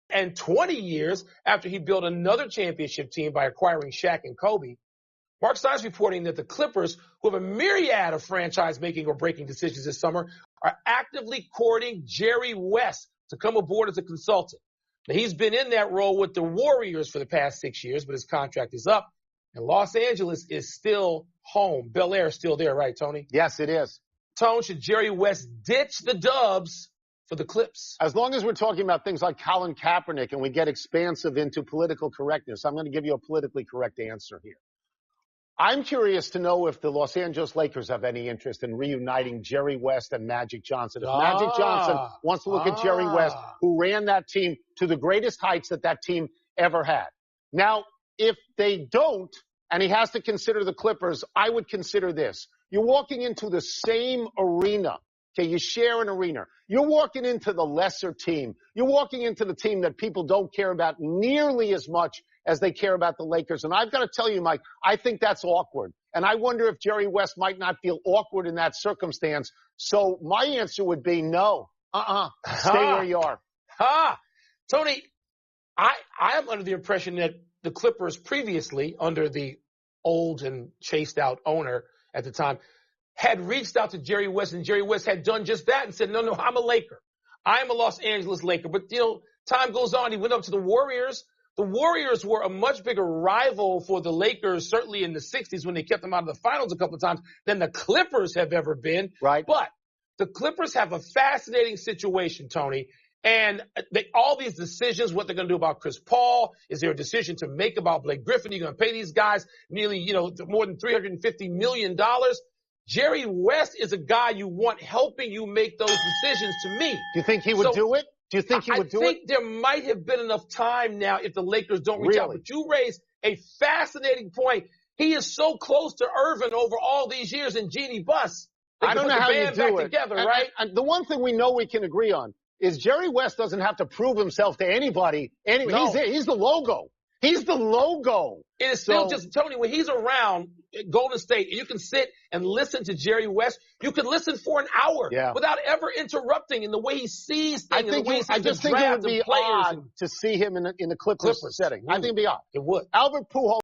and 20 years after he built another championship team by acquiring Shaq and Kobe. Mark Stein's reporting that the Clippers, who have a myriad of franchise-making or breaking decisions this summer, are actively courting Jerry West to come aboard as a consultant. Now, he's been in that role with the Warriors for the past 6 years, but his contract is up, and Los Angeles is still home. Bel Air is still there, right, Tony? Yes, it is. Tone, should Jerry West ditch the Dubs for the Clips? As long as we're talking about things like Colin Kaepernick and we get expansive into political correctness, I'm going to give you a politically correct answer here. I'm curious to know if the Los Angeles Lakers have any interest in reuniting Jerry West and Magic Johnson. If Magic Johnson wants to look at Jerry West, who ran that team to the greatest heights that team ever had. Now, if they don't, and he has to consider the Clippers, I would consider this. You're walking into the same arena. Okay, you share an arena. You're walking into the lesser team. You're walking into the team that people don't care about nearly as much as they care about the Lakers. And I've got to tell you, Mike, I think that's awkward. And I wonder if Jerry West might not feel awkward in that circumstance. So my answer would be no. Stay where you are. Tony, I am under the impression that the Clippers previously, under the old and chased out owner at the time, had reached out to Jerry West, and Jerry West had done just that and said, no, I'm a Laker. I'm a Los Angeles Laker. But, time goes on. He went up to the Warriors. The Warriors were a much bigger rival for the Lakers, certainly in the 60s when they kept them out of the finals a couple of times, than the Clippers have ever been. Right. But the Clippers have a fascinating situation, Tony. And all these decisions, what they're going to do about Chris Paul, is there a decision to make about Blake Griffin? You're going to pay these guys nearly, more than $350 million. Jerry West is a guy you want helping you make those decisions to me. Do you think he would do it? Do you think he would do it? I think there might have been enough time now if the Lakers don't reach out. But you raise a fascinating point. He is so close to Irvin over all these years and Jeannie Buss. I don't know how you do it. Together, right? And the one thing we know we can agree on is Jerry West doesn't have to prove himself to anybody. No. He's the logo. He's the logo. It is still just, Tony, when he's around Golden State, and you can sit and listen to Jerry West, you can listen for an hour without ever interrupting in the way he sees things. I just think it would be odd to see him in the Clippers setting. I think it'd be odd. It would. Albert Pujols.